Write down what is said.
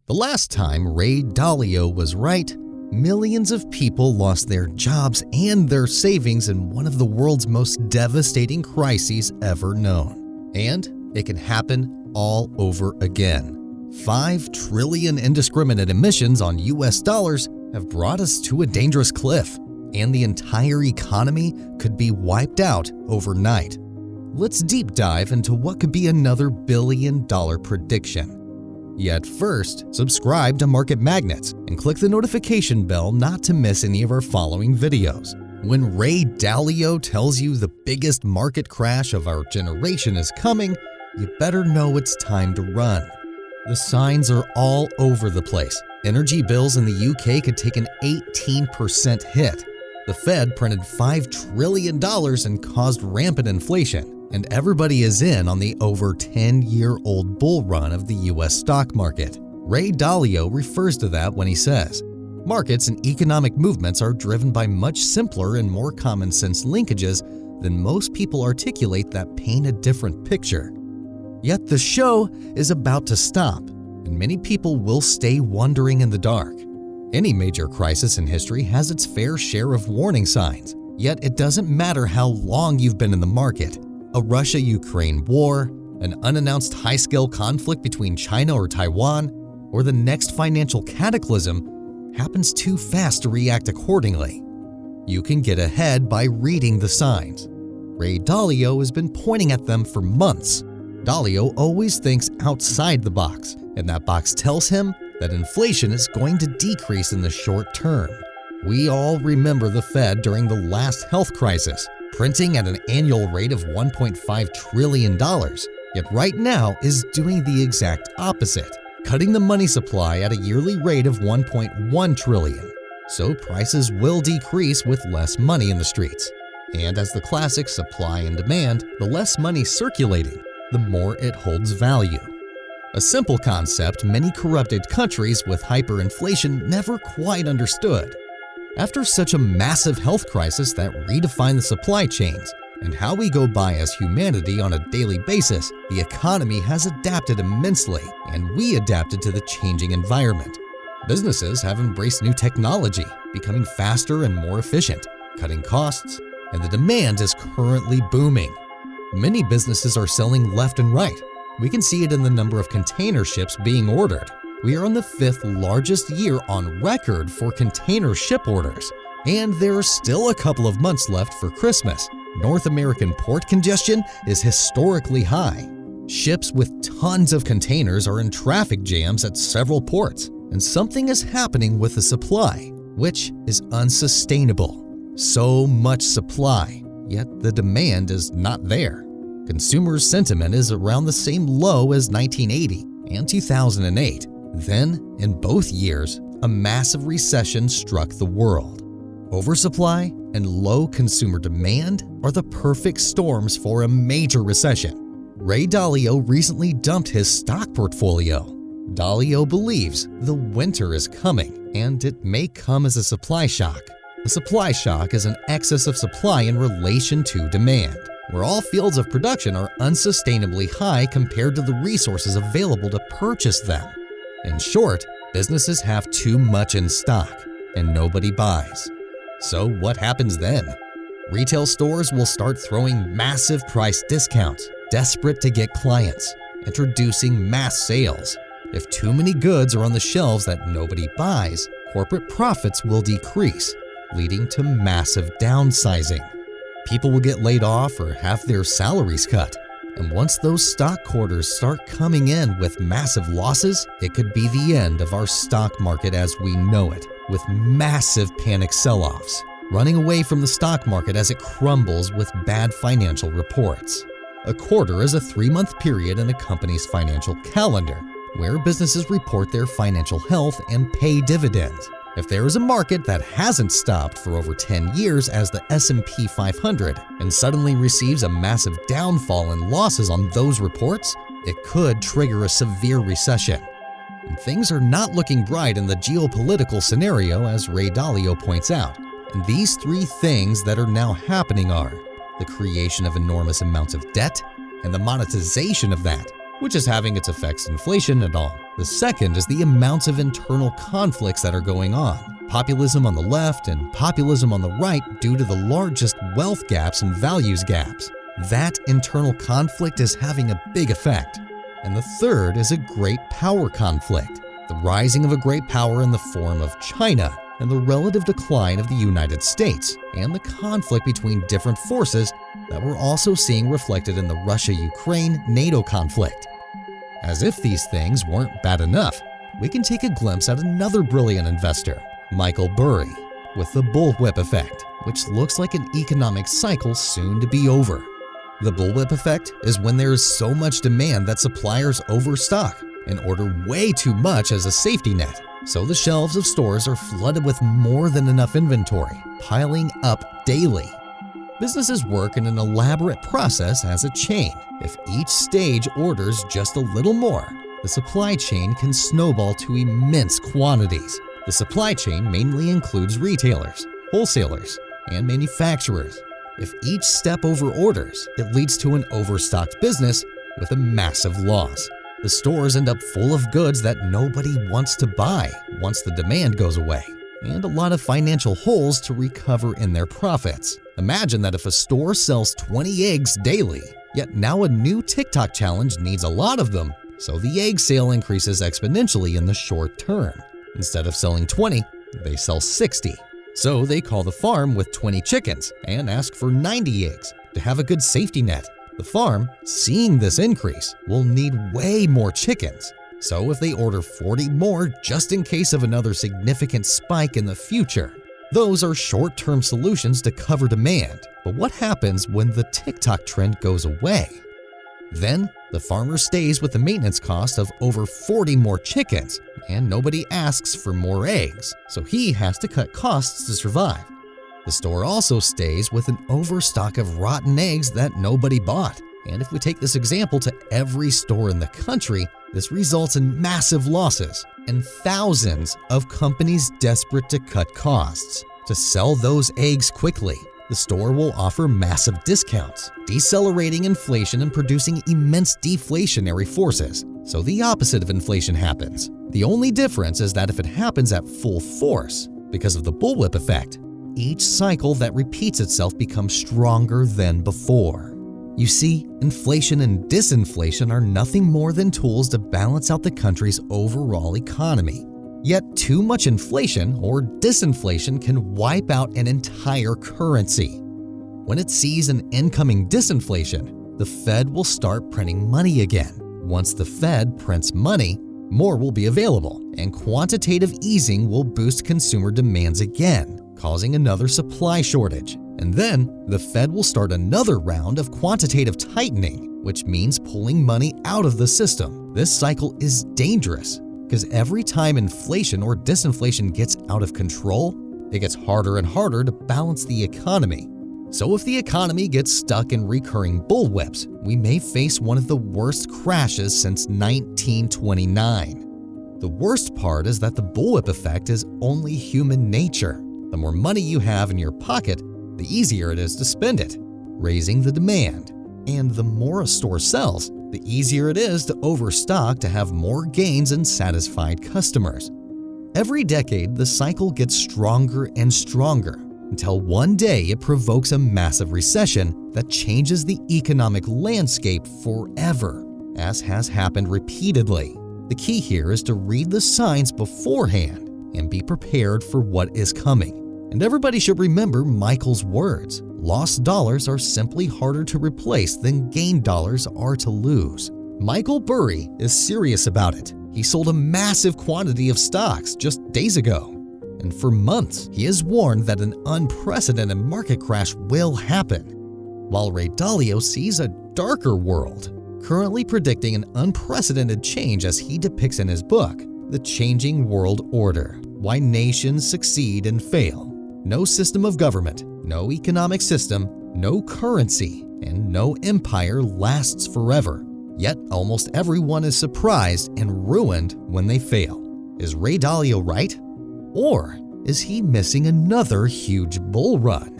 The last time Ray Dalio was right, millions of people lost their jobs and their savings in one of the world's most devastating crises ever known. And it can happen all over again. 5 trillion indiscriminate emissions on US dollars have brought us to a dangerous cliff, and the entire economy could be wiped out overnight. Let's deep dive into what could be another billion-dollar prediction. Yet first, subscribe to Market Magnets and click the notification bell not to miss any of our following videos. When Ray Dalio tells you the biggest market crash of our generation is coming, you better know it's time to run. The signs are all over the place. Energy bills in the UK could take an 18% hit. The Fed printed $5 trillion and caused rampant inflation. And everybody is in on the over 10-year-old bull run of the US stock market. Ray Dalio refers to that when he says, "Markets and economic movements are driven by much simpler and more common sense linkages than most people articulate that paint a different picture." Yet the show is about to stop, and many people will stay wandering in the dark. Any major crisis in history has its fair share of warning signs, yet it doesn't matter how long you've been in the market. A Russia-Ukraine war, an unannounced high-scale conflict between China or Taiwan, or the next financial cataclysm happens too fast to react accordingly. You can get ahead by reading the signs. Ray Dalio has been pointing at them for months. Dalio always thinks outside the box, and that box tells him that inflation is going to decrease in the short term. We all remember the Fed during the last health crisis, printing at an annual rate of $1.5 trillion, yet right now is doing the exact opposite, cutting the money supply at a yearly rate of $1.1 trillion. So prices will decrease with less money in the streets. And as the classic supply and demand, the less money circulating, the more it holds value. A simple concept many corrupted countries with hyperinflation never quite understood. After such a massive health crisis that redefined the supply chains and how we go by as humanity on a daily basis, the economy has adapted immensely, and we adapted to the changing environment. Businesses have embraced new technology, becoming faster and more efficient, cutting costs, and the demand is currently booming. Many businesses are selling left and right. We can see it in the number of container ships being ordered. We are on the 5th largest year on record for container ship orders, and there are still a couple of months left for Christmas. North American port congestion is historically high. Ships with tons of containers are in traffic jams at several ports, and something is happening with the supply, which is unsustainable. So much supply, yet the demand is not there. Consumer sentiment is around the same low as 1980 and 2008. Then, in both years, a massive recession struck the world. Oversupply and low consumer demand are the perfect storms for a major recession. Ray Dalio recently dumped his stock portfolio. Dalio believes the winter is coming, and it may come as a supply shock. A supply shock is an excess of supply in relation to demand, where all fields of production are unsustainably high compared to the resources available to purchase them. In short, businesses have too much in stock, and nobody buys. So what happens then? Retail stores will start throwing massive price discounts, desperate to get clients, introducing mass sales. If too many goods are on the shelves that nobody buys, corporate profits will decrease, leading to massive downsizing. People will get laid off or have their salaries cut. And once those stock hoarders start coming in with massive losses, it could be the end of our stock market as we know it, with massive panic sell-offs, running away from the stock market as it crumbles with bad financial reports. A quarter is a 3-month period in a company's financial calendar, where businesses report their financial health and pay dividends. If there is a market that hasn't stopped for over 10 years as the S&P 500 and suddenly receives a massive downfall in losses on those reports, it could trigger a severe recession. And things are not looking bright in the geopolitical scenario, as Ray Dalio points out. And these 3 things that are now happening are the creation of enormous amounts of debt and the monetization of that, which is having its effects inflation and all. The second is the amounts of internal conflicts that are going on. Populism on the left and populism on the right due to the largest wealth gaps and values gaps. That internal conflict is having a big effect. And the third is a great power conflict, the rising of a great power in the form of China and the relative decline of the United States, and the conflict between different forces that we're also seeing reflected in the Russia-Ukraine-NATO conflict. As if these things weren't bad enough, we can take a glimpse at another brilliant investor, Michael Burry, with the bullwhip effect, which looks like an economic cycle soon to be over. The bullwhip effect is when there is so much demand that suppliers overstock and order way too much as a safety net. So the shelves of stores are flooded with more than enough inventory, piling up daily. Businesses work in an elaborate process as a chain. If each stage orders just a little more, the supply chain can snowball to immense quantities. The supply chain mainly includes retailers, wholesalers, and manufacturers. If each step over orders, it leads to an overstocked business with a massive loss. The stores end up full of goods that nobody wants to buy once the demand goes away, and a lot of financial holes to recover in their profits. Imagine that if a store sells 20 eggs daily, yet now a new TikTok challenge needs a lot of them, so the egg sale increases exponentially in the short term. Instead of selling 20, they sell 60. So they call the farm with 20 chickens and ask for 90 eggs to have a good safety net. The farm, seeing this increase, will need way more chickens. So if they order 40 more just in case of another significant spike in the future, those are short-term solutions to cover demand. But what happens when the TikTok trend goes away? Then, the farmer stays with the maintenance cost of over 40 more chickens, and nobody asks for more eggs, so he has to cut costs to survive. The store also stays with an overstock of rotten eggs that nobody bought. And if we take this example to every store in the country, this results in massive losses and thousands of companies desperate to cut costs. To sell those eggs quickly, the store will offer massive discounts, decelerating inflation and producing immense deflationary forces. So the opposite of inflation happens. The only difference is that if it happens at full force, because of the bullwhip effect, each cycle that repeats itself becomes stronger than before. You see, inflation and disinflation are nothing more than tools to balance out the country's overall economy. Yet too much inflation or disinflation can wipe out an entire currency. When it sees an incoming disinflation, the Fed will start printing money again. Once the Fed prints money, more will be available, and quantitative easing will boost consumer demands again, causing another supply shortage. And then, the Fed will start another round of quantitative tightening, which means pulling money out of the system. This cycle is dangerous because every time inflation or disinflation gets out of control, it gets harder and harder to balance the economy. So if the economy gets stuck in recurring bullwhips, we may face one of the worst crashes since 1929. The worst part is that the bullwhip effect is only human nature. The more money you have in your pocket, the easier it is to spend it, raising the demand. And the more a store sells, the easier it is to overstock to have more gains and satisfied customers. Every decade, the cycle gets stronger and stronger until one day it provokes a massive recession that changes the economic landscape forever, as has happened repeatedly. The key here is to read the signs beforehand and be prepared for what is coming. And everybody should remember Michael's words. Lost dollars are simply harder to replace than gained dollars are to lose. Michael Burry is serious about it. He sold a massive quantity of stocks just days ago. And for months, he has warned that an unprecedented market crash will happen. While Ray Dalio sees a darker world, currently predicting an unprecedented change as he depicts in his book, The Changing World Order: Why Nations Succeed and Fail. No system of government, no economic system, no currency, and no empire lasts forever. Yet almost everyone is surprised and ruined when they fail. Is Ray Dalio right? Or is he missing another huge bull run?